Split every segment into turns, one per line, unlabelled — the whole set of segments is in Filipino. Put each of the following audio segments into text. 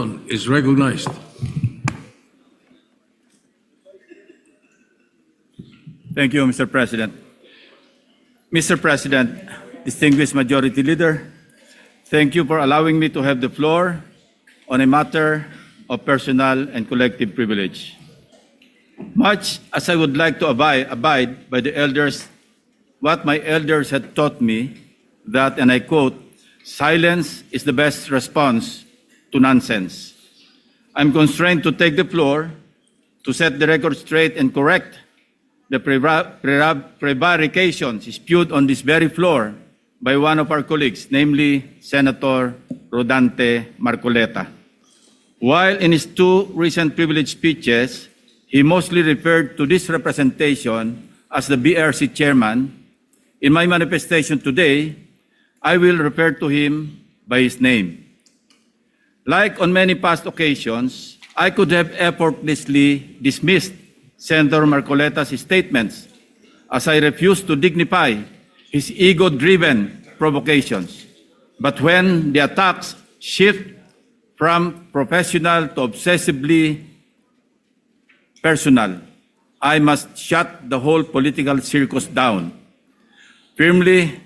Abaton is recognized.
Thank you, Mr. President. Mr. President, distinguished Majority Leader, thank you for allowing me to have the floor on a matter of personal and collective privilege. Much as I would like to abide by the elders, what my elders had taught me, that, and I quote, silence is the best response to nonsense. I'm constrained to take the floor to set the record straight and correct the prevarications spewed on this very floor by one of our colleagues, namely Senator Rodante Marcoleta. While in his two recent privilege speeches, he mostly referred to this representation as the BRC chairman, in my manifestation today, I will refer to him by his name. Like on many past occasions, I could have effortlessly dismissed Senator Marcoleta's statements as I refuse to dignify his ego-driven provocations. But when the attacks shift from professional to obsessively personal, I must shut the whole political circus down, firmly,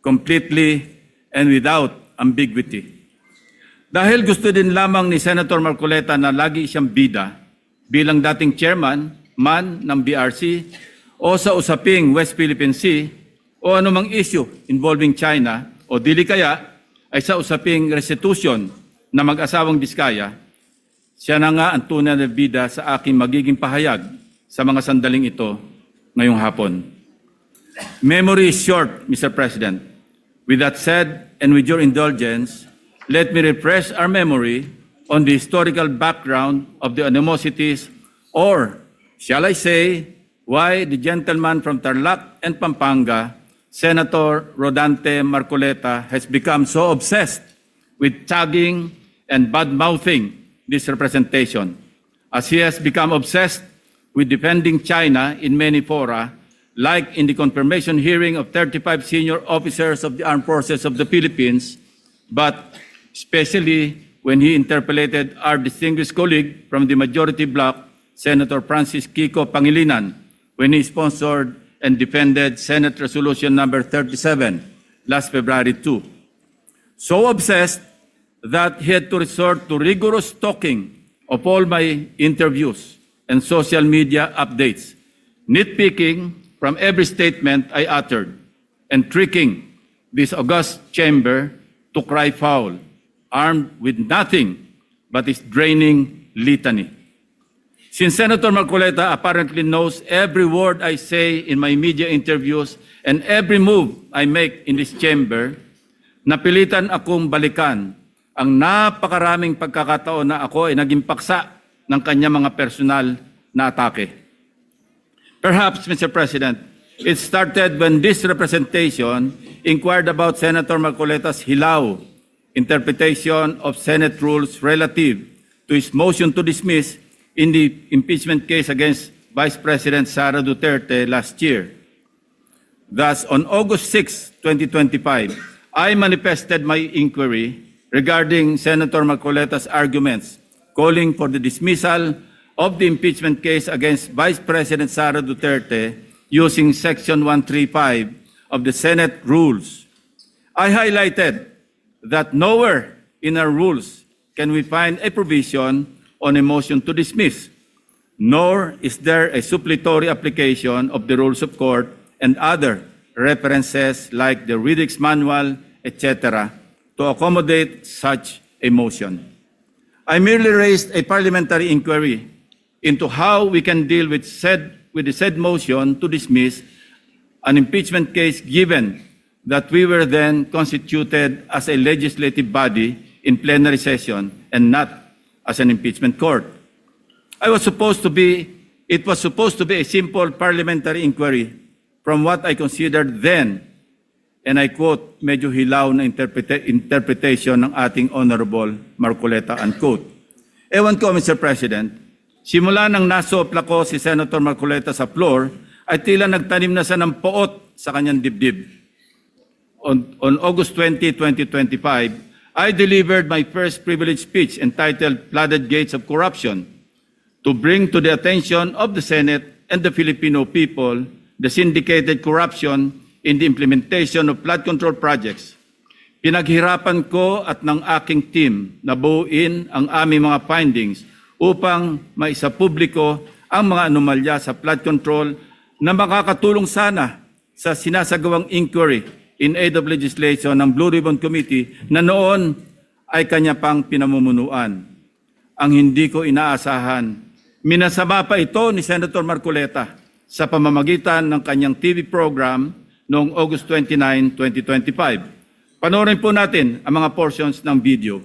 completely, and without ambiguity. Dahil gusto din lamang ni Senator Marcoleta na lagi siyang bida bilang dating chairman man ng BRC o sa usaping West Philippine Sea o anumang issue involving China o dili kaya ay sa usaping restitution na mag-asawang Diskaya, siya na nga ang tunay na bida sa aking magiging pahayag sa mga sandaling ito ngayong hapon. Memory is short, Mr. President. With that said, and with your indulgence, let me refresh our memory on the historical background of the animosities, or shall I say, why the gentleman from Tarlac and Pampanga, Senator Rodante Marcoleta, has become so obsessed with tagging and bad-mouthing this representation, as he has become obsessed with defending China in many fora, like in the confirmation hearing of 35 senior officers of the Armed Forces of the Philippines, but especially when he interpolated our distinguished colleague from the majority bloc, Senator Francis Kiko Pangilinan, when he sponsored and defended Senate Resolution number 37 last February 2. So obsessed that he had to resort to rigorous stalking of all my interviews and social media updates, nitpicking from every statement I uttered, and tricking this august chamber to cry foul, armed with nothing but his draining litany. Since Senator Marcoleta apparently knows every word I say in my media interviews and every move I make in this chamber, napilitan akong balikan ang napakaraming pagkakataon na ako ay naging paksa ng kanya mga personal na atake. Perhaps, Mr. President, it started when this representation inquired about Senator Marcoleta's hilaw interpretation of Senate rules relative to his motion to dismiss in the impeachment case against Vice President Sara Duterte last year. Thus, on August 6, 2025, I manifested my inquiry regarding Senator Marcoleta's arguments calling for the dismissal of the impeachment case against Vice President Sara Duterte using Section 135 of the Senate rules. I highlighted that nowhere in our rules can we find a provision on a motion to dismiss, nor is there a suppletory application of the rules of court and other references like the Riddick's Manual, etc., to accommodate such a motion. I merely raised a parliamentary inquiry into how we can deal with the said motion to dismiss an impeachment case, given that we were then constituted as a legislative body in plenary session and not as an impeachment court. It was supposed to be a simple parliamentary inquiry from what I considered then, and I quote, medyo hilaw na interpretation ng ating Honorable Marcoleta, unquote. Ewan ko, Mr. President, simula nang nasopla ko si Senator Marcoleta sa floor, ay tila nagtanim na siya ng poot sa kanyang dibdib. On August 20, 2025, I delivered my first privileged speech entitled Flooded Gates of Corruption to bring to the attention of the Senate and the Filipino people the syndicated corruption in the implementation of flood control projects. Pinaghirapan ko at ng aking team na buuin ang aming mga findings upang maisapubliko ang mga anomalya sa flood control na makakatulong sana sa sinasagawang inquiry in aid of legislation ng Blue Ribbon Committee na noon ay kanya pang pinamumunuan. Ang hindi ko inaasahan, minasama pa ito ni Senator Marcoleta sa pamamagitan ng kanyang TV program noong August 29, 2025. Panoorin po natin ang mga portions ng video.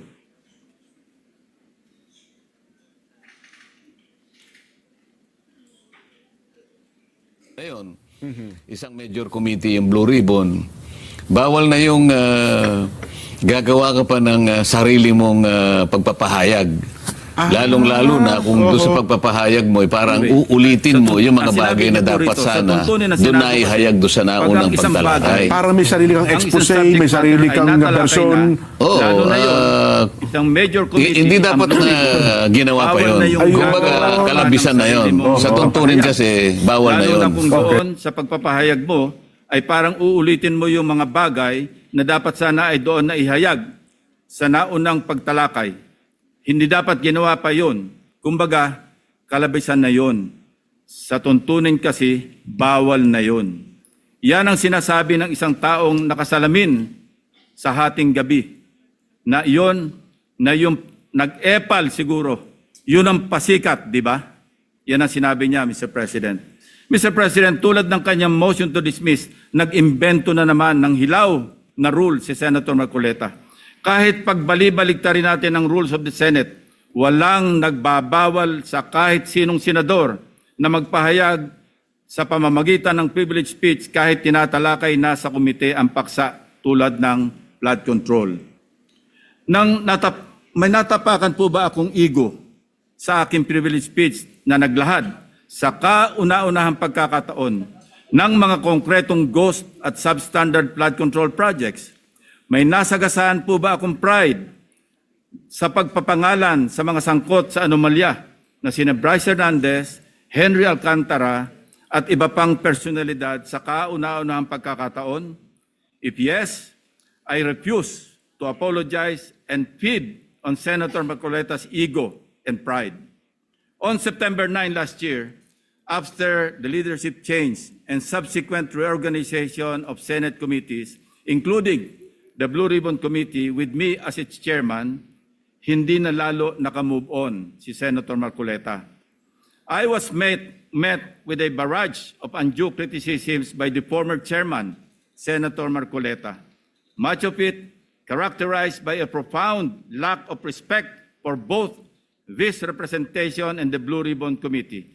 Ngayon, isang major committee yung Blue Ribbon, bawal na yung gagawa ka pa ng sarili mong pagpapahayag. Lalong-lalo na kung doon sa pagpapahayag mo, parang uulitin mo yung mga bagay na dapat sana doon na ihayag doon sa naunang pagtalakay.
Parang may sarili kang expose, may sarili kang version.
Oo,
isang major committee.
hindi dapat na ginawa pa yun. Kumbaga, kalabisan na yun. Sa tuntunin kasi, bawal na yun.
Lalo na kung doon sa pagpapahayag mo, ay parang uulitin mo yung mga bagay na dapat sana ay doon na ihayag sa naunang pagtalakay. Hindi dapat ginawa pa yun. Kumbaga, kalabisan na yun. Sa tuntunin kasi, bawal na yun. Yan ang sinasabi ng isang taong nakasalamin sa hating gabi. Na yung nag-epal siguro. Yun ang pasikat, di ba? Yan ang sinabi niya, Mr. President. Mr. President, tulad ng kanyang motion to dismiss, nag-imbento na naman ng hilaw na rule si Senator Marcoleta. Kahit pagbali-baligtarin natin ang rules of the Senate, walang nagbabawal sa kahit sinong senador na magpahayag sa pamamagitan ng privilege speech kahit tinatalakay na sa komite ang paksa tulad ng flood control. May natapakan po ba akong ego sa aking privilege speech na naglahad sa kauna-unahang pagkakataon ng mga konkretong ghost at substandard flood control projects? May nasagasaan po ba akong pride sa pagpapangalan sa mga sangkot sa anomalya na sina Bryce Hernandez, Henry Alcantara at iba pang personalidad sa kauna-unahang pagkakataon? If yes, I refuse to apologize and feed on Senator Marcoleta's ego and pride. On September 9 last year, after the leadership change and subsequent reorganization of Senate committees, including the Blue Ribbon Committee with me as its chairman, hindi na lalo nakamove on si Senator Marcoleta. I was met with a barrage of undue criticisms by the former chairman, Senator Marcoleta. Much of it characterized by a profound lack of respect for both this representation and the Blue Ribbon Committee.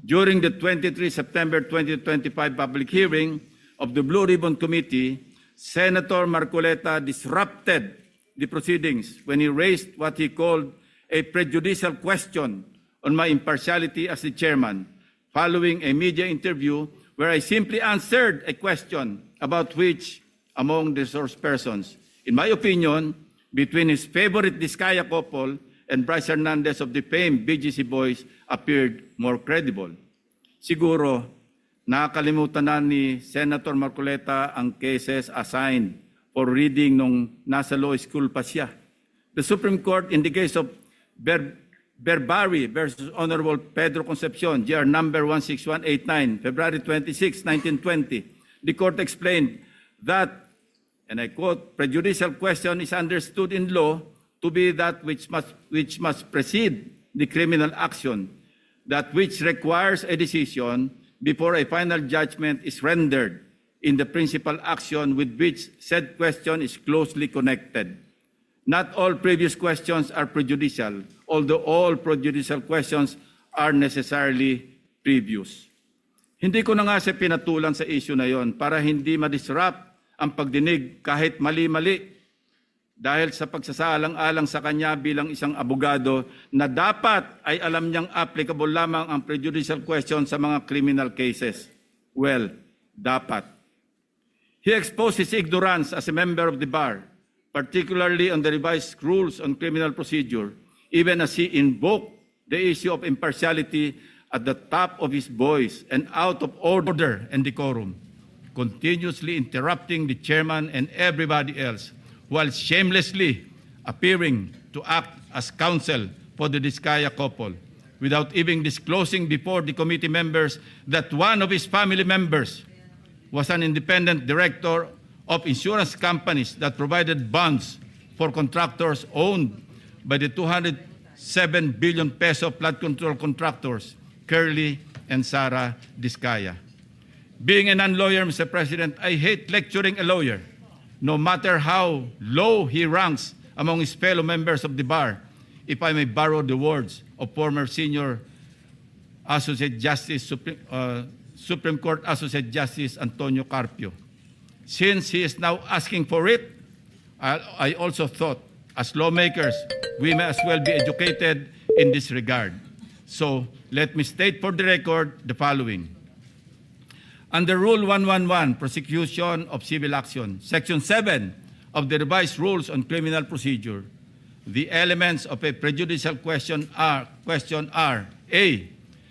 During the 23 September 2025 public hearing of the Blue Ribbon Committee, Senator Marcoleta disrupted the proceedings when he raised what he called a prejudicial question on my impartiality as the chairman, following a media interview where I simply answered a question about which among the source persons, in my opinion, between his favorite Diskaya couple and Bryce Hernandez of the famed BGC Boys appeared more credible. Siguro, nakakalimutan na ni Senator Marcoleta ang cases assigned for reading nung nasa law school pa siya. The Supreme Court in the case of Berbari versus Honorable Pedro Concepcion, GR number 16189, February 26, 1920, the court explained that, and I quote, prejudicial question is understood in law to be that which must precede the criminal action, that which requires a decision before a final judgment is rendered in the principal action with which said question is closely connected. Not all previous questions are prejudicial, although all prejudicial questions are necessarily previous. Hindi ko na nga siya pinatulan sa issue na yon para hindi ma-disrupt ang pagdinig kahit mali-mali dahil sa pagsasaalang-alang sa kanya bilang isang abogado na dapat ay alam niyang applicable lamang ang prejudicial question sa mga criminal cases. Well, dapat. He exposed his ignorance as a member of the bar particularly on the revised rules on criminal procedure, even as he invoked the issue of impartiality at the top of his voice and out of order and decorum, continuously interrupting the chairman and everybody else, while shamelessly appearing to act as counsel for the Diskaya couple, without even disclosing before the committee members that one of his family members was an independent director of insurance companies that provided bonds for contractors owned by the 207 billion peso flood control contractors, Curly and Sara Diskaya. Being a non-lawyer, Mr. President, I hate lecturing a lawyer, no matter how low he ranks among his fellow members of the bar, if I may borrow the words of former senior Associate Justice, Supreme Court Associate Justice Antonio Carpio. Since he is now asking for it, I also thought, as lawmakers, we may as well be educated in this regard. So let me state for the record the following. Under Rule 111, Prosecution of Civil Action, Section 7 of the revised rules on criminal procedure, the elements of a prejudicial question are A,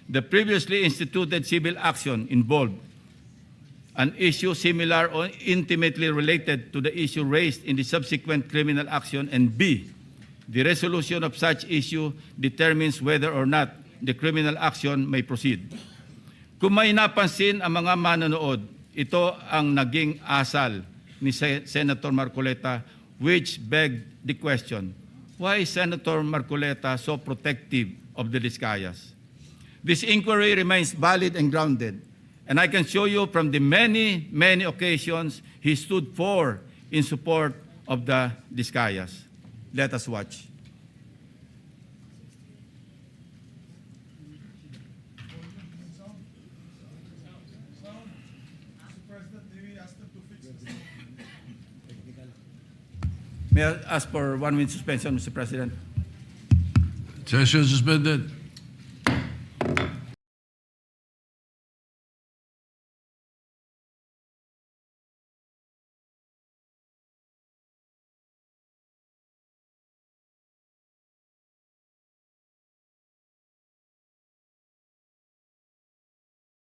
the previously instituted civil action involved an issue similar or intimately related to the issue raised in the subsequent criminal action, and B, the resolution of such issue determines whether or not the criminal action may proceed. Kung may napansin ang mga manonood, ito ang naging asal ni Senator Marcoleta, which begged the question, why is Senator Marcoleta so protective of the Diskayas? This inquiry remains valid and grounded, and I can show you from the many, many occasions he stood for in support of the Diskayas. Let us watch. May I ask for 1 minute suspension, Mr. President?
Session suspended.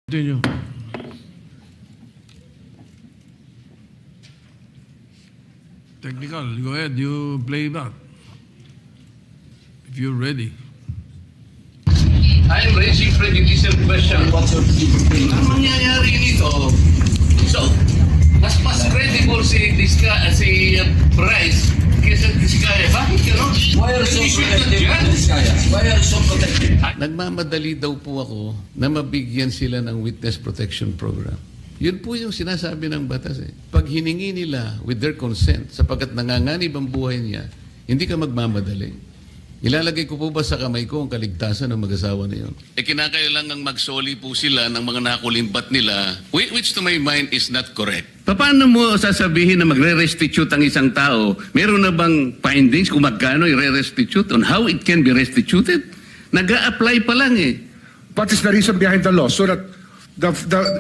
Continue. Technical, go ahead, you play back. If you're ready.
I'm raising prejudicial question. Ang mangyayari nito, so, mas credible si Bryce kaysa Diskaya. Bakit gano'n?
Why are you so protective of this guy? Why are you so protective?
Nagmamadali daw po ako na mabigyan sila ng witness protection program. Yun po yung sinasabi ng batas eh. Pag hiningi nila with their consent, sapagkat nanganganib ang buhay niya, hindi ka magmamadali. Ilalagay ko po ba sa kamay ko ang kaligtasan ng mag-asawa na yun? Kinakailangang magsoli po sila ng mga nakulimbat nila, which to my mind is not correct.
Paano mo sasabihin na magre-restitute ang isang tao? Meron na bang findings kung magkano i-restitute on how it can be restituted? Nag-a-apply pa lang eh.
What is the reason behind the law? So that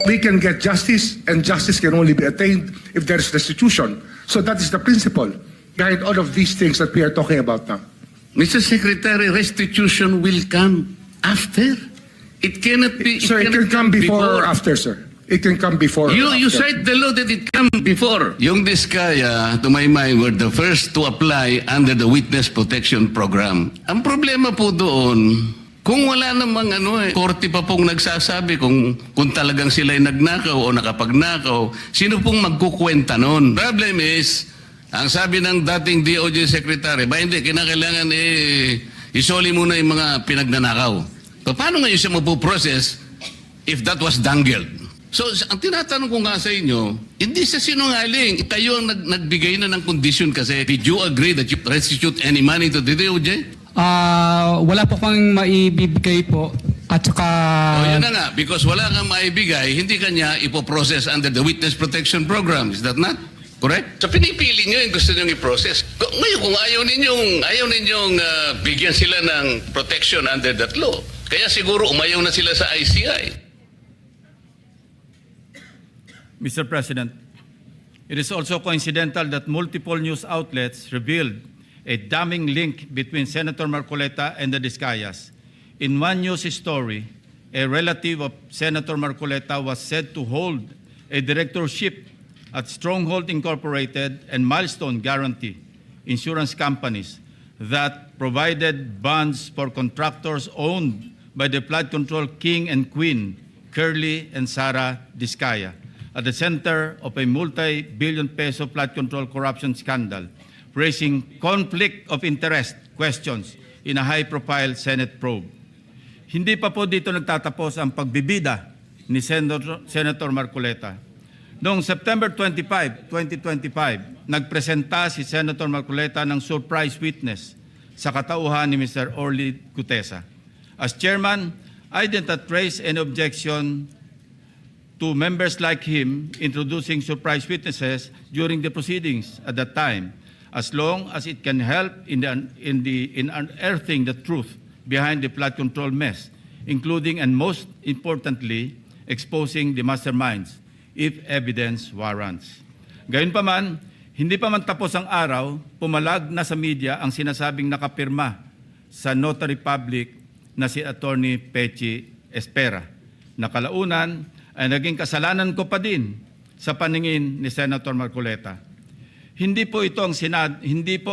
we can get justice, and justice can only be attained if there is restitution. So that is the principle behind all of these things that we are talking about now.
Mr. Secretary, restitution will come after. It cannot be...
Sir, it can come before or after, sir. It can come before.
You
or after.
cite the law that it come before.
Yung Diskaya, to my mind, were the first to apply under the Witness Protection Program. Ang problema po doon, kung wala namang korte pa pong nagsasabi kung talagang sila'y nagnakaw o nakapagnakaw, sino pong magkukwenta noon? Problem is, ang sabi ng dating DOJ Secretary, ba hindi, kinakailangan isoli muna yung mga pinagnanakaw. So, paano ngayon siya mapuprocess if that was dangled? So, ang tinatanong ko nga sa inyo, hindi sa sinungaling. Kayo ang nagbigay na ng condition kasi. Did you agree that you restitute any money to the DOJ?
Wala po kang maibibigay po. At saka...
Yun na nga, because wala kang maibigay, hindi kanya ipoprocess under the Witness Protection Program. Is that not correct? So pinipili nyo yung gusto nyo i-process. Ngayon, kung ayaw ninyong bigyan sila ng protection under that law, kaya siguro umayaw na sila sa ICI.
Mr. President, It is also coincidental that multiple news outlets revealed a damning link between Senator Marcoleta and the Discayas. In one news story, a relative of Senator Marcoleta was said to hold a directorship at Stronghold Incorporated and Milestone Guarantee insurance companies that provided bonds for contractors owned by the flood control king and queen, Curly and Sara Discaya, at the center of a multi-billion peso flood control corruption scandal, raising conflict of interest questions in a high-profile Senate probe. Hindi pa po dito nagtatapos ang pagbibida ni Senator Marcoleta. Noong September 25, 2025, nagpresenta si Senator Marcoleta ng surprise witness sa katauhan ni Mr. Orly Gutesa. As chairman, I did not raise any objection to members like him introducing surprise witnesses during the proceedings at that time, as long as it can help in unearthing the truth behind the flood control mess, including and most importantly, exposing the masterminds if evidence warrants. Gayunpaman, hindi pa man tapos ang araw, pumalag na sa media ang sinasabing nakapirma sa notary public na si Attorney Pechi Espera. Nakalaunan ay naging kasalanan ko pa din sa paningin ni Senator Marcoleta. Hindi po ang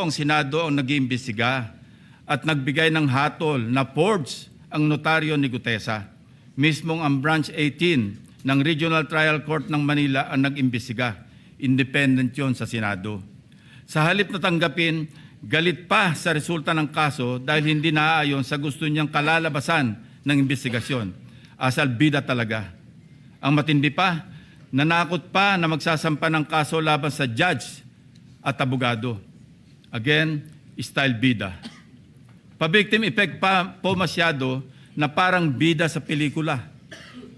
Senado ang nag-iimbestiga at nagbigay ng hatol na forged ang notaryo ni Gutesa. Mismong ang Branch 18 ng Regional Trial Court ng Manila ang nag-imbestiga. Independent yon sa Senado. Sa halip na tanggapin, galit pa sa resulta ng kaso dahil hindi naaayon sa gusto niyang kalalabasan ng investigasyon. Asal bida talaga. Ang matindi pa, nanakot pa na magsasampa ng kaso laban sa judge at abogado. Again, style bida. Pa-victim effect pa po masyado na parang bida sa pelikula.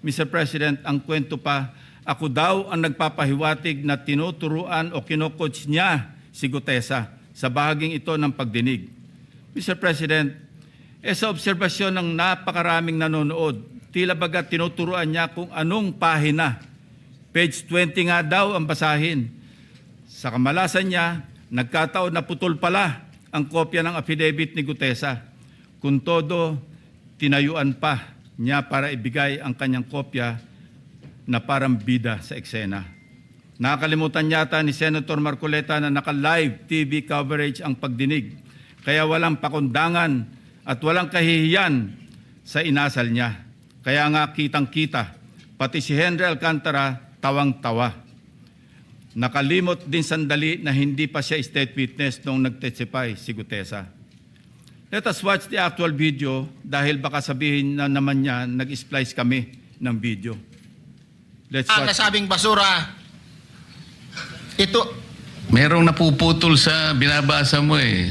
Mr. President, ang kwento pa, ako daw ang nagpapahiwatig na tinuturuan o kinocoach niya si Gutesa sa bahaging ito ng pagdinig. Mr. President, sa obserbasyon ng napakaraming nanonood, tila baga tinuturuan niya kung anong pahina. Page 20 nga daw ang basahin. Sa kamalasan niya, nagkataon na putol pala ang kopya ng affidavit ni Gutesa. Kung todo, tinayuan pa niya para ibigay ang kanyang kopya na parang bida sa eksena. Nakakalimutan yata ni Senator Marcoleta na naka-live TV coverage ang pagdinig, kaya walang pakundangan at walang kahihiyan sa inasal niya. Kaya nga kitang-kita, pati si Henry Alcantara tawang-tawa. Nakalimot din sandali na hindi pa siya state witness nung nag-testify si Gutesa. Let us watch the actual video dahil baka sabihin na naman niya nag-splice kami ng video. Let's
Ang
watch.
nasabing basura, ito,
Merong napuputol sa binabasa mo eh.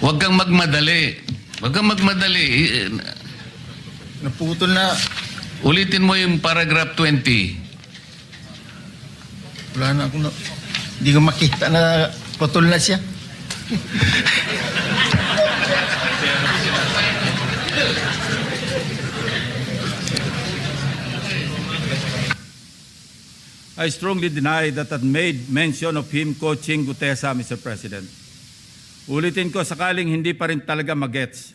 Huwag kang magmadali. Huwag kang magmadali.
naputol na,
Ulitin mo yung paragraph 20.
wala na akong, hindi ko makita na putol na siya.
I strongly deny that I made mention of him coaching Gutesa, Mr. President. Ulitin ko, sakaling hindi pa rin talaga magets,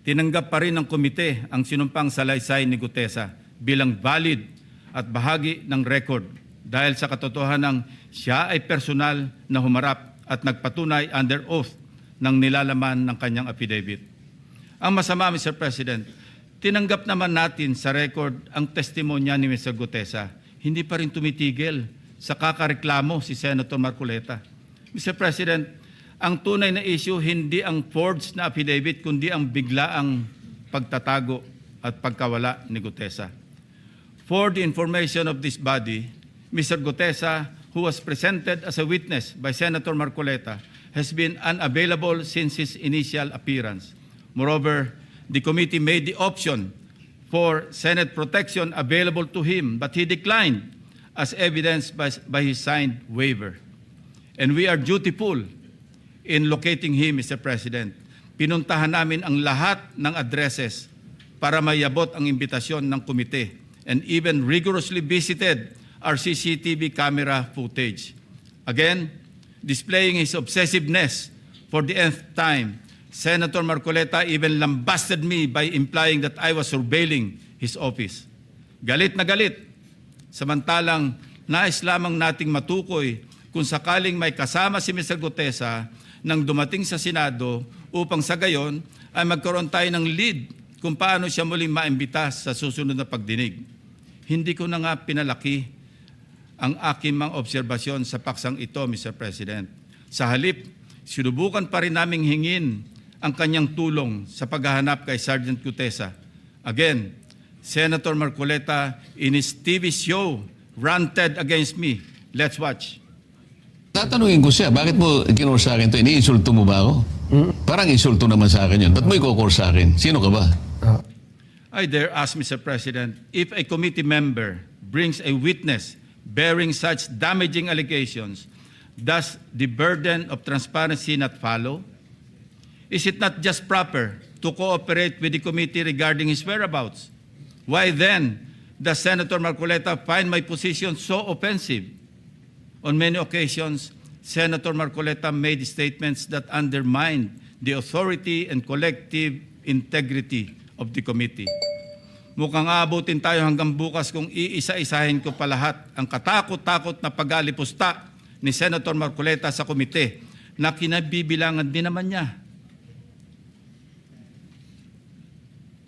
tinanggap pa rin ng komite ang sinumpang salaysay ni Gutesa bilang valid at bahagi ng record dahil sa katotohanan siya ay personal na humarap at nagpatunay under oath ng nilalaman ng kanyang affidavit. Ang masama, Mr. President, tinanggap naman natin sa record ang testimonya ni Mr. Gutesa. Hindi pa rin tumitigil sa kakareklamo si Senator Marcoleta. Mr. President, ang tunay na issue hindi ang forged na affidavit kundi ang biglaang pagtatago at pagkawala ni Gutesa. For the information of this body, Mr. Gutesa, who was presented as a witness by Senator Marcoleta, has been unavailable since his initial appearance. Moreover, the committee made the option for Senate protection available to him, but he declined as evidenced by his signed waiver. And we are dutiful in locating him, Mr. President. Pinuntahan namin ang lahat ng addresses para mayabot ang imbitasyon ng komite and even rigorously visited our CCTV camera footage. Again, displaying his obsessiveness for the nth time, Senator Marcoleta even lambasted me by implying that I was surveilling his office. Galit na galit. Samantalang nais lamang nating matukoy kung sakaling may kasama si Mr. Gutesa nang dumating sa Senado upang sa gayon ay magkaroon tayo ng lead kung paano siya muling maimbita sa susunod na pagdinig. Hindi ko na nga pinalaki ang aking mga obserbasyon sa paksang ito, Mr. President. Sa halip, sinubukan pa rin naming hingin ang kanyang tulong sa paghahanap kay Sergeant Gutesa. Again, Senator Marcoleta in his TV show ranted against me. Let's watch.
Tatanungin ko siya, bakit mo kinur sa akin ito? Iniinsulto mo ba ako? Parang insulto naman sa akin yun. Ba't mo ikukor sa akin? Sino ka ba?
I dare ask, Mr. President, if a committee member brings a witness bearing such damaging allegations, does the burden of transparency not follow? Is it not just proper to cooperate with the committee regarding his whereabouts? Why then does Senator Marcoleta find my position so offensive? On many occasions, Senator Marcoleta made statements that undermined the authority and collective integrity of the committee. Mukhang aabutin tayo hanggang bukas kung iisa-isahin ko pa lahat ang katakot-takot na pag-alipusta ni Senator Marcoleta sa komite na kinabibilangan din naman niya.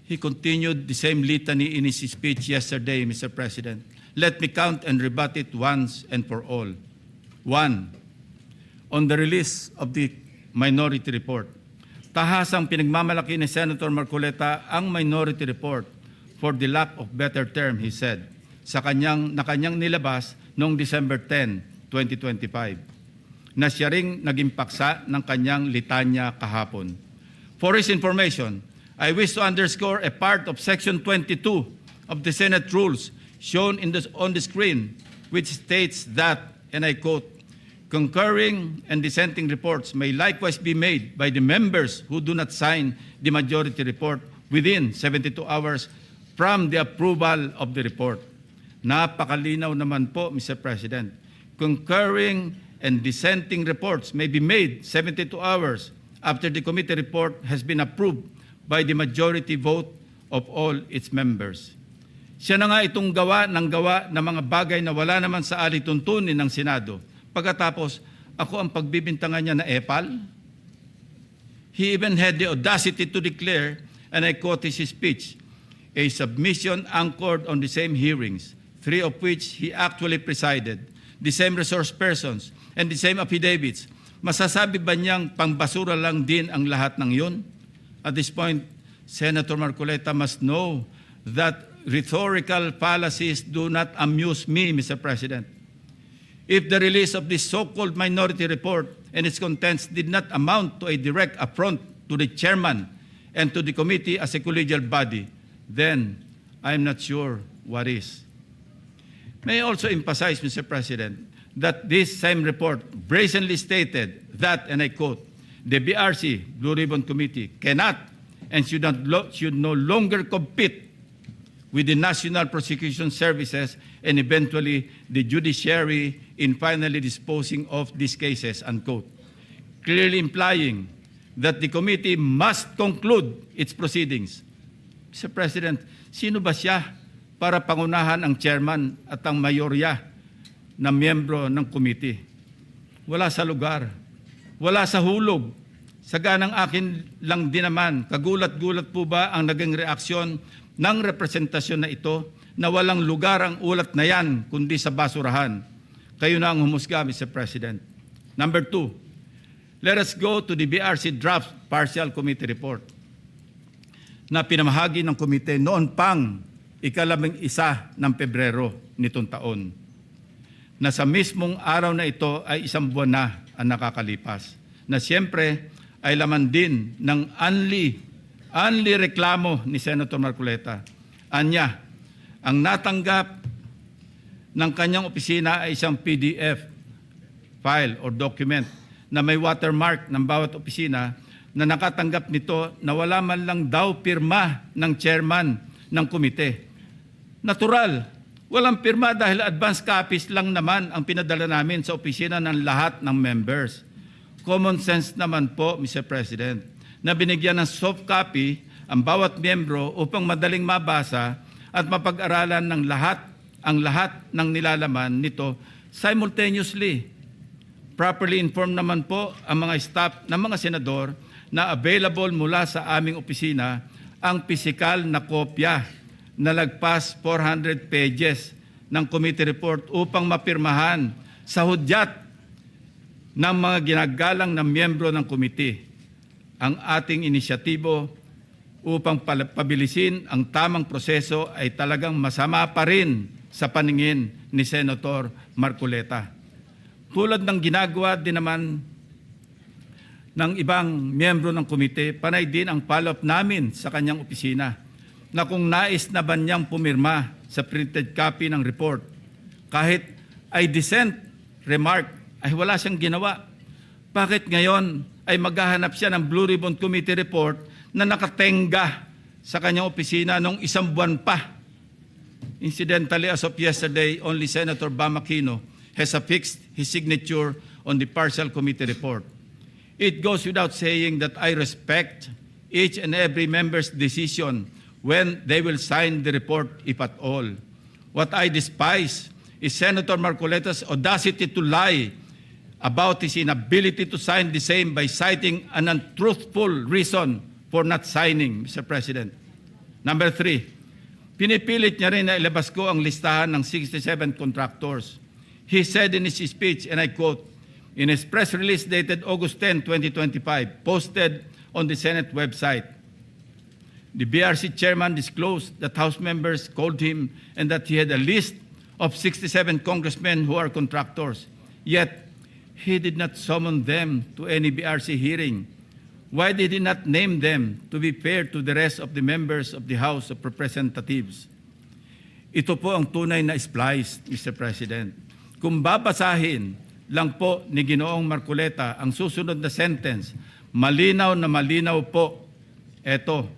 He continued the same litany in his speech yesterday, Mr. President. Let me count and rebut it once and for all. 1. On the release of the minority report. Tahasang pinagmamalaki ni Senator Marcoleta ang minority report for the lack of better term, he said, na kanyang nilabas noong December 10, 2025, na siya ring naging paksa ng kanyang litanya kahapon. For his information, I wish to underscore a part of Section 22 of the Senate Rules shown on the screen, which states that, and I quote, concurring and dissenting reports may likewise be made by the members who do not sign the majority report within 72 hours from the approval of the report. Napakalinaw naman po, Mr. President. Concurring and dissenting reports may be made 72 hours after the committee report has been approved by the majority vote of all its members. Siya na nga itong gawa ng mga bagay na wala naman sa alituntunin ng Senado. Pagkatapos, ako ang pagbibintangan niya na epal. He even had the audacity to declare, and I quote his speech, a submission anchored on the same hearings, 3 of which he actually presided, the same resource persons, and the same affidavits. Masasabi ba niyang pangbasura lang din ang lahat ng yun? At this point, Senator Marcoleta must know that rhetorical fallacies do not amuse me, Mr. President. If the release of this so-called minority report and its contents did not amount to a direct affront to the chairman and to the committee as a collegial body, then I'm not sure what is. May I also emphasize, Mr. President, that this same report brazenly stated that, and I quote, the BRC, Blue Ribbon Committee, cannot and should no longer compete with the National Prosecution Services and eventually the judiciary in finally disposing of these cases, unquote. Clearly implying that the committee must conclude its proceedings. Mr. President, sino ba siya para pangunahan ang chairman at ang mayorya na miyembro ng committee? Wala sa lugar, wala sa hulog. Saganang akin lang din naman, kagulat-gulat po ba ang naging reaksyon ng representasyon na ito na walang lugar ang ulat na yan kundi sa basurahan? Kayo na ang humusga, Mr. President. Number 2, let us go to the BRC draft partial committee report na pinamahagi ng komite noon pang ika-11 ng Pebrero nitong taon, na sa mismong araw na ito ay 1 buwan na ang nakakalipas, na siyempre ay laman din ng only reklamo ni Senator Marcoleta. Anya, ang natanggap ng kanyang opisina ay isang PDF file or document na may watermark ng bawat opisina na nakatanggap nito na wala man lang daw pirma ng chairman ng komite. Natural, Walang pirma dahil advance copies lang naman ang pinadala namin sa opisina ng lahat ng members. Common sense naman po, Mr. President, na binigyan ng soft copy ang bawat miyembro upang madaling mabasa at mapag-aralan ng ang lahat ng nilalaman nito simultaneously. Properly informed naman po ang mga staff ng mga senador na available mula sa aming opisina ang pisikal na kopya na lagpas 400 pages ng committee report upang mapirmahan sa hudyat ng mga ginagalang na miyembro ng committee. Ang ating inisyatibo upang pabilisin ang tamang proseso ay talagang masama pa rin sa paningin ni Senator Marcoleta. Tulad ng ginagawa din naman ng ibang miyembro ng komite, panay din ang follow-up namin sa kanyang opisina na kung nais na ba niyang pumirma sa printed copy ng report. Kahit ay dissent remark ay wala siyang ginawa. Bakit ngayon ay maghahanap siya ng Blue Ribbon Committee report na nakatenga sa kanyang opisina nung isang buwan pa? Incidentally, as of yesterday, only Senator Bam Aquino has affixed his signature on the partial committee report. It goes without saying that I respect each and every member's decision when they will sign the report, if at all. What I despise is Senator Marcoleta's audacity to lie about his inability to sign the same by citing an untruthful reason for not signing, Mr. President. Number 3, pinipilit niya rin na ilabas ko ang listahan ng 67 contractors. He said in his speech, and I quote, in his press release dated August 10, 2025, posted on the Senate website, the BRC chairman disclosed that House members called him and that he had a list of 67 congressmen who are contractors. Yet, he did not summon them to any BRC hearing. Why did he not name them to be fair to the rest of the members of the House of Representatives? Ito po ang tunay na splice, Mr. President. Kung babasahin lang po ni Ginoong Marcoleta ang susunod na sentence, malinaw na malinaw po ito.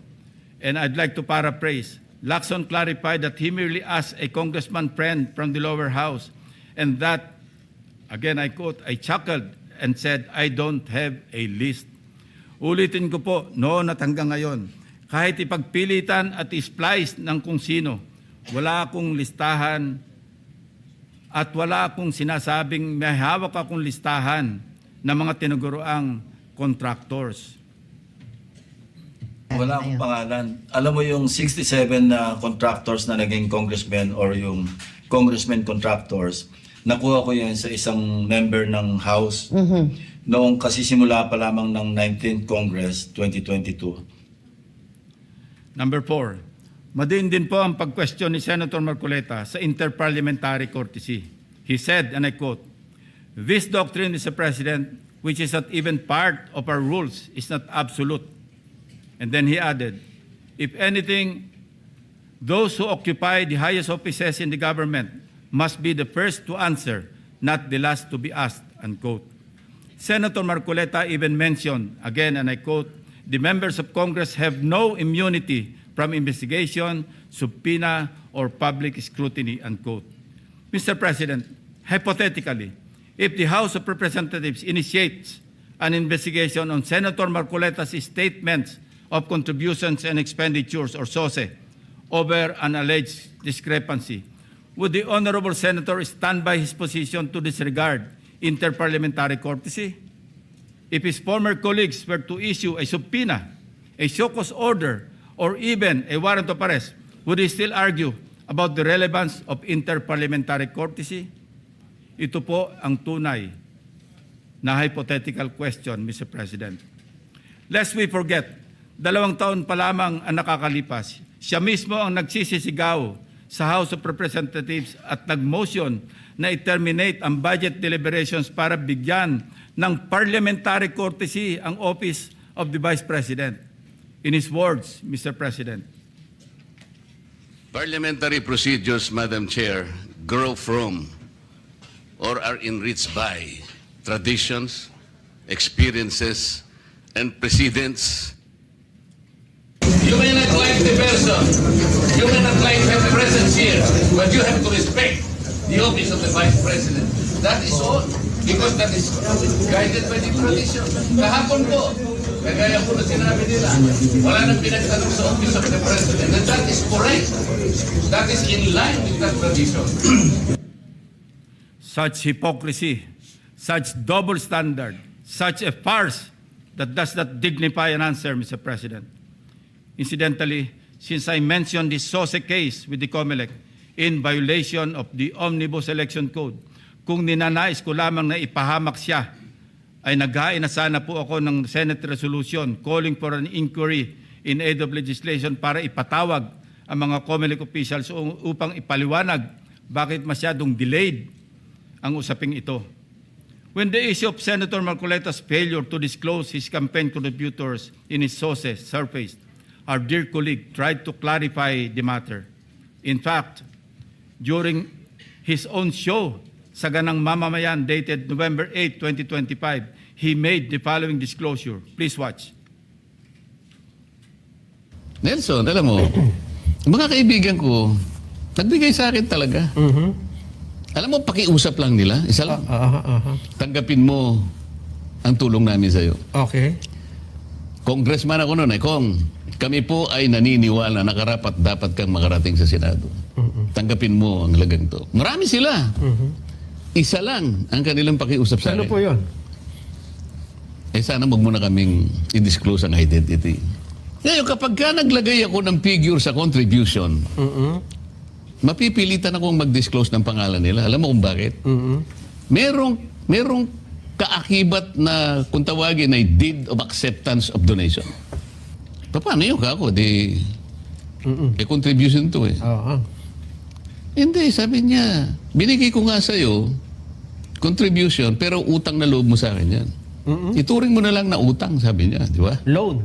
And I'd like to paraphrase. Lacson clarified that he merely asked a congressman friend from the lower house and that, again I quote, I chuckled and said, I don't have a list. Ulitin ko po, noon at hanggang ngayon, kahit ipagpilitan at isplice ng kung sino, wala akong listahan at wala akong sinasabing may hawak akong listahan ng mga tinuguroang contractors.
Wala akong pangalan. Alam mo yung 67 na contractors na naging congressmen or yung congressmen contractors, nakuha ko yan sa isang member ng House noong kasisimula pa lamang ng 19th Congress 2022.
Number 4, madiin din po ang pag-question ni Senator Marcoleta sa interparliamentary courtesy. He said, and I quote, this doctrine, Mr. President, which is not even part of our rules, is not absolute. And then he added, if anything, those who occupy the highest offices in the government must be the first to answer, not the last to be asked, unquote. Senator Marcoleta even mentioned, again, and I quote, the members of Congress have no immunity from investigation, subpoena, or public scrutiny, unquote. Mr. President, hypothetically, if the House of Representatives initiates an investigation on Senator Marcoleta's statements of contributions and expenditures, or SOSE, over an alleged discrepancy, would the Honorable Senator stand by his position to disregard interparliamentary courtesy? If his former colleagues were to issue a subpoena, a show cause order, or even a warrant of arrest, would he still argue about the relevance of interparliamentary courtesy? Ito po ang tunay na hypothetical question, Mr. President. Lest we forget, 2 taon pa lamang ang nakakalipas, siya mismo ang nagsisisigaw sa House of Representatives at nag-motion na i-terminate ang budget deliberations para bigyan ng parliamentary courtesy ang Office of the Vice President. In his words, Mr. President,
Parliamentary procedures, Madam Chair, grow from or are enriched by traditions, experiences, and precedents.
You may not like the person
person. You may not like have presence here, but you have to respect the office of the Vice President. That is all. Because that is guided by the tradition. Kahapon po, kagaya po na sinabi nila, wala nang pinagtanong sa office of the President. And that is correct. That is in line with that tradition.
Such hypocrisy, such double standard, such a farce that does not dignify an answer, Mr. President. Incidentally, since I mentioned the SOSE case with the COMELEC in violation of the Omnibus Election Code, kung ninanais ko lamang na ipahamak siya, ay naghain na sana po ako ng Senate resolution calling for an inquiry in aid of legislation para ipatawag ang mga COMELEC officials upang ipaliwanag bakit masyadong delayed ang usaping ito. When the issue of Senator Marcoleta's failure to disclose his campaign contributors in his sources surfaced, our dear colleague tried to clarify the matter. In fact, during his own show sa Ganang Mamamayan dated November 8, 2025, he made the following disclosure. Please watch.
Nelson, alam mo, mga kaibigan ko, nagbigay sa akin talaga. Alam mo, pakiusap lang nila. Isa lang. Tanggapin mo ang tulong namin sa'yo.
Okay.
Congressman ako noon, Kong, kami po ay naniniwala na karapat dapat kang makarating sa Senado. Tanggapin mo ang lagang to. Marami sila. Isa lang ang kanilang pakiusap sa akin.
Ano po yun?
Sana wag mo na kaming i-disclose ang identity. Ngayon, kapag ka naglagay ako ng figure sa contribution, mapipilitan akong mag-disclose ng pangalan nila. Alam mo kung bakit? Merong kaakibat na kung tawagin ay deed of acceptance of donation. Paano yun ka ako? Contribution to eh. Hindi, sabi niya, binigay ko nga sa'yo contribution pero utang na loob mo sa akin yan. Ituring mo na lang na utang, sabi niya, di ba?
Loan.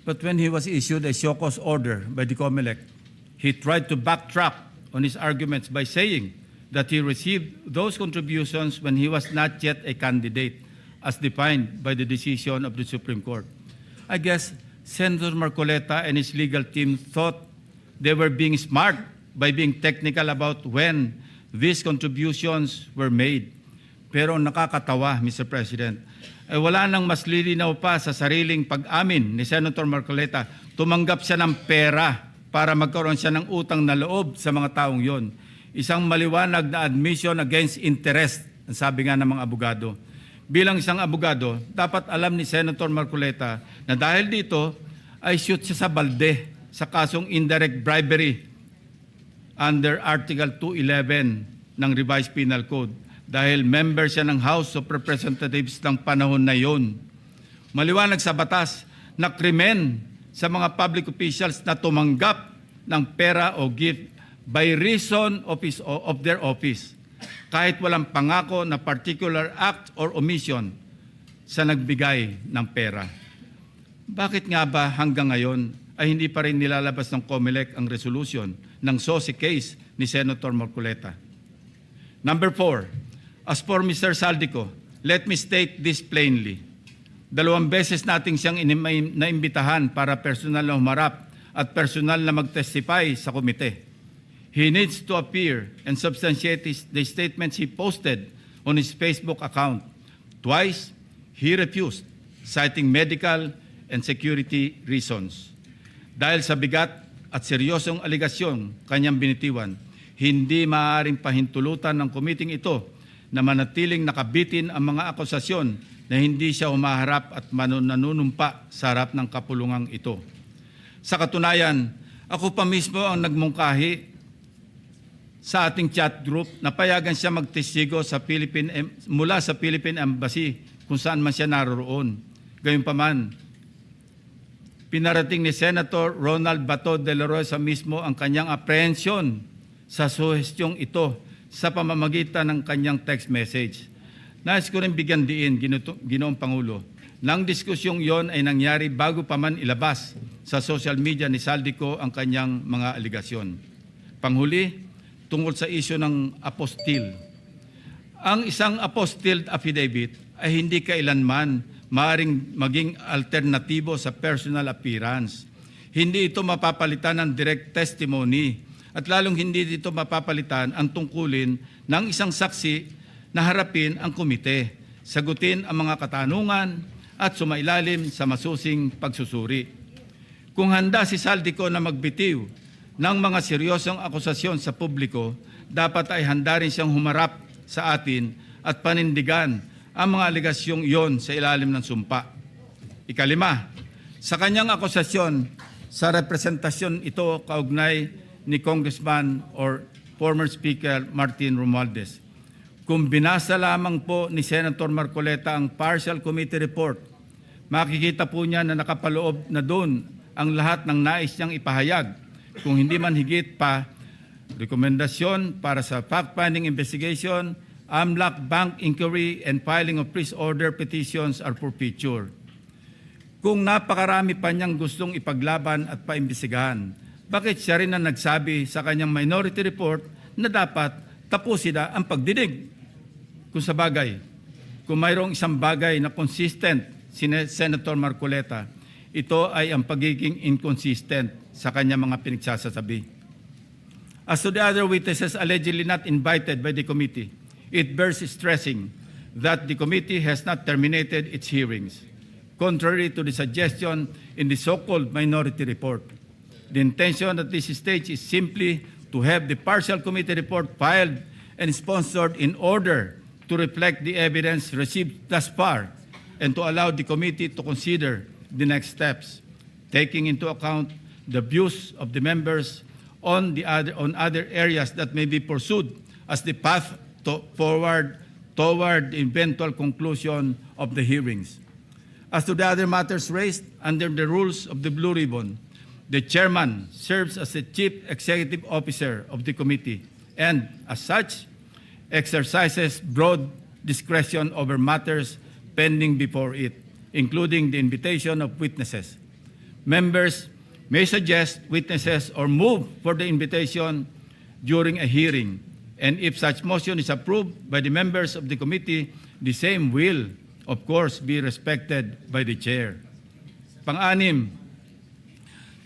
But when he was issued a show cause order by the COMELEC, he tried to backtrack on his arguments by saying that he received those contributions when he was not yet a candidate as defined by the decision of the Supreme Court. I guess Senator Marcoleta and his legal team thought they were being smart by being technical about when these contributions were made. Pero nakakatawa, Mr. President, wala nang mas lilinaw pa sa sariling pag-amin ni Senator Marcoleta. Tumanggap siya ng pera para magkaroon siya ng utang na loob sa mga taong yon. Isang maliwanag na admission against interest, ang sabi nga ng mga abogado. Bilang isang abogado, dapat alam ni Senator Marcoleta na dahil dito ay shoot siya sa balde sa kasong indirect bribery under Article 211 ng Revised Penal Code dahil member siya ng House of Representatives ng panahon na yon. Maliwanag sa batas na krimen sa mga public officials na tumanggap ng pera o gift by reason of their office kahit walang pangako na particular act or omission sa nagbigay ng pera. Bakit nga ba hanggang ngayon ay hindi pa rin nilalabas ng COMELEC ang resolution ng SOSE case ni Senator Marcoleta? Number 4, as for Mr. Saldico, let me state this plainly. 2 beses nating siyang naimbitahan para personal na humarap at personal na mag-testify sa komite. He needs to appear and substantiate the statements he posted on his Facebook account. Twice, he refused, citing medical and security reasons. Dahil sa bigat at seryosong aligasyon kanyang binitiwan, hindi maaaring pahintulutan ng komiting ito na manatiling nakabitin ang mga akusasyon na hindi siya humaharap at nanunumpa sa harap ng kapulungang ito. Sa katunayan, ako pa mismo ang nagmungkahi sa ating chat group na payagan siya magtestigo sa mula sa Philippine Embassy kung saan man siya naroroon. Gayunpaman, pinarating ni Senator Ronald Bato de la Rosa mismo ang kanyang apprehension sa suhestyong ito sa pamamagitan ng kanyang text message. Nais ko rin bigyan diin, Ginoong Pangulo, nang diskusyong yon ay nangyari bago pa man ilabas sa social media ni Saldico ang kanyang mga aligasyon. Panghuli, tungkol sa isyu ng apostil. Ang isang apostille affidavit ay hindi kailanman maaaring maging alternatibo sa personal appearance. Hindi ito mapapalitan ng direct testimony at lalong hindi dito mapapalitan ang tungkulin ng isang saksi na harapin ang komite, sagutin ang mga katanungan at sumailalim sa masusing pagsusuri. Kung handa si Saldico na magbitiw ng mga seryosong akusasyon sa publiko, dapat ay handa rin siyang humarap sa atin at panindigan ang mga alegasyong iyon sa ilalim ng sumpa. Ikalima, sa kanyang akusasyon sa representasyon ito kaugnay ni Congressman or former Speaker Martin Romualdez. Kung binasa lamang po ni Senator Marcoleta ang partial committee report, makikita po niya na nakapaloob na doon ang lahat ng nais niyang ipahayag. Kung hindi man higit pa, rekomendasyon para sa fact-finding investigation, AMLAC bank inquiry and filing of freeze order petitions are for future. Kung napakarami pa niyang gustong ipaglaban at paimbestigahan, bakit siya rin ang nagsabi sa kanyang minority report na dapat tapusin na ang pagdinig? Kung sa bagay, kung mayroong isang bagay na consistent si Senator Marcoleta, ito ay ang pagiging inconsistent sa kanyang mga pinagsasasabi. As to the other witnesses allegedly not invited by the committee, it bears stressing that the committee has not terminated its hearings, contrary to the suggestion in the so-called minority report. The intention at this stage is simply to have the partial committee report filed and sponsored in order to reflect the evidence received thus far and to allow the committee to consider the next steps, taking into account the views of the members on other areas that may be pursued as the path forward toward the eventual conclusion of the hearings. As to the other matters raised under the rules of the Blue Ribbon, the chairman serves as the chief executive officer of the committee and, as such, exercises broad discretion over matters pending before it, including the invitation of witnesses. Members may suggest witnesses or move for the invitation during a hearing, and if such motion is approved by the members of the committee, the same will, of course, be respected by the chair. Pang-anim,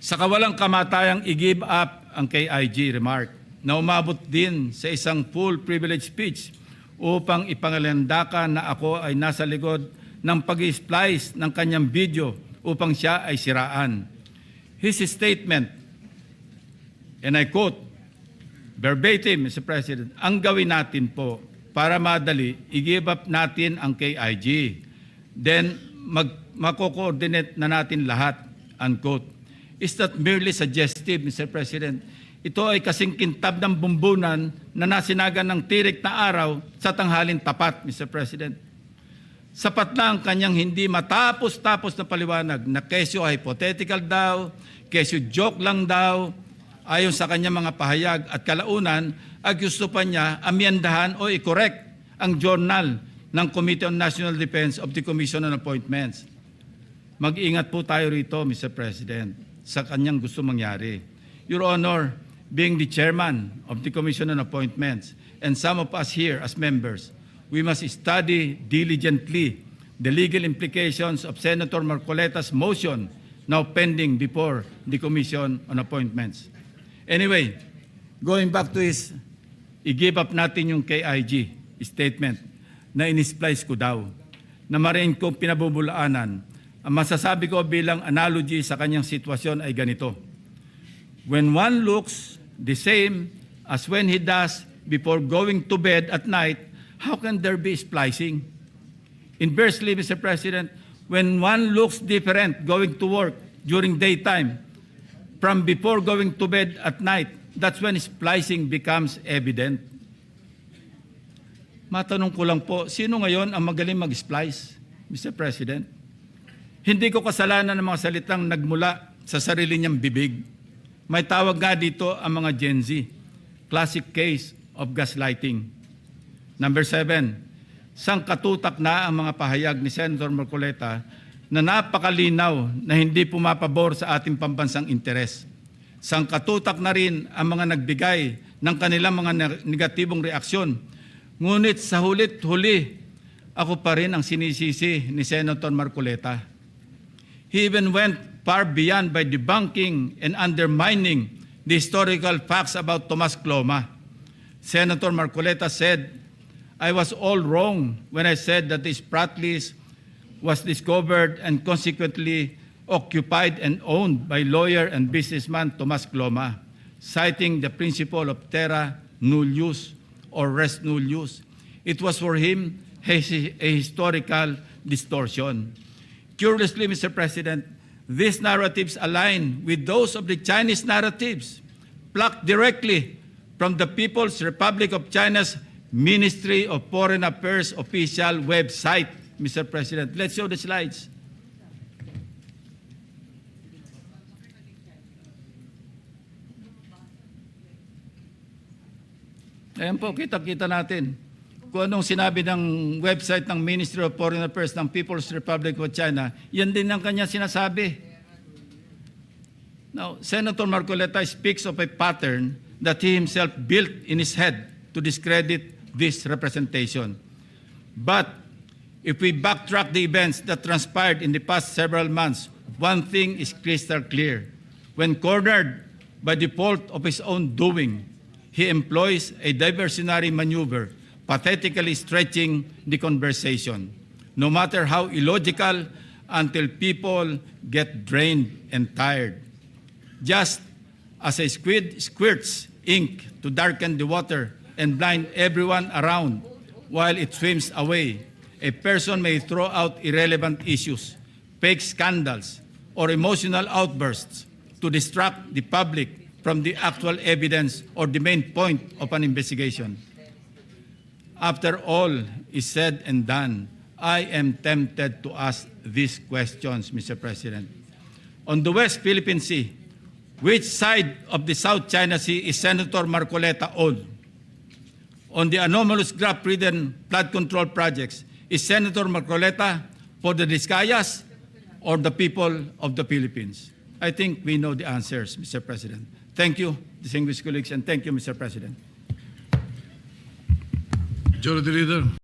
sa kawalang kamatayang i-give up ang KIG remark na umabot din sa isang full privilege speech upang ipangalandakan na ako ay nasa likod ng pag-splice ng kanyang video upang siya ay siraan. His statement, and I quote, verbatim, Mr. President, ang gawin natin po para madali, i-give up natin ang KIG. Then, mako-coordinate na natin lahat, unquote. Is that merely suggestive, Mr. President? Ito ay kasing kintab ng bumbunan na nasinagan ng tirik na araw sa tanghalin tapat, Mr. President. Sapat na ang kanyang hindi matapos-tapos na paliwanag na kesyo hypothetical daw, kesyo joke lang daw, ayon sa kanyang mga pahayag at kalaunan, gusto pa niya amyendahan o i-correct ang journal ng Committee on National Defense of the Commission on Appointments. Mag-ingat po tayo rito, Mr. President, sa kanyang gusto mangyari. Your Honor, being the chairman of the Commission on Appointments and some of us here as members, we must study diligently the legal implications of Senator Marcoleta's motion now pending before the Commission on Appointments. Anyway, going back to his i-give up natin yung KIG statement na in-splice ko daw, na marin kong pinabubulaanan, ang masasabi ko bilang analogy sa kanyang sitwasyon ay ganito. When one looks the same as when he does before going to bed at night, how can there be splicing? Inversely, Mr. President, when one looks different going to work during daytime from before going to bed at night, that's when splicing becomes evident. Matanong ko lang po, sino ngayon ang magaling mag-splice, Mr. President? Hindi ko kasalanan ng mga salitang nagmula sa sarili niyang bibig. May tawag nga dito ang mga Gen Z, classic case of gaslighting. Number 7, sangkatutak na ang mga pahayag ni Senator Marcoleta na napakalinaw na hindi pumapabor sa ating pambansang interes. Sangkatutak na rin ang mga nagbigay ng kanilang mga negatibong reaksyon. Ngunit sa hulit-huli, ako pa rin ang sinisisi ni Senator Marcoleta. He even went far beyond by debunking and undermining the historical facts about Tomas Cloma. Senator Marcoleta said, I was all wrong when I said that this frat list was discovered and consequently occupied and owned by lawyer and businessman Tomas Cloma, citing the principle of terra nullius or res nullius. It was for him a historical distortion. Curiously, Mr. President, these narratives align with those of the Chinese narratives, plucked directly from the People's Republic of China's Ministry of Foreign Affairs official website, Mr. President. Let's show the slides. Ayan po, kita-kita natin kung anong sinabi ng website ng Ministry of Foreign Affairs ng People's Republic of China, yan din ang kanya sinasabi. Now, Senator Marcoleta speaks of a pattern that he himself built in his head to discredit this representation. But if we backtrack the events that transpired in the past several months, one thing is crystal clear. When cornered by the fault of his own doing, he employs a diversionary maneuver, pathetically stretching the conversation, no matter how illogical, until people get drained and tired. Just as a squid squirts ink to darken the water and blind everyone around while it swims away, a person may throw out irrelevant issues, fake scandals, or emotional outbursts to distract the public from the actual evidence or the main point of an investigation. After all is said and done, I am tempted to ask these questions, Mr. President. On the West Philippine Sea, which side of the South China Sea is Senator Marcoleta on? On the anomalous graft-ridden flood control projects, is Senator Marcoleta for the Discayas or the people of the Philippines? I think we know the answers, Mr. President. Thank you, distinguished colleagues, and thank you, Mr. President.
Majority Leader.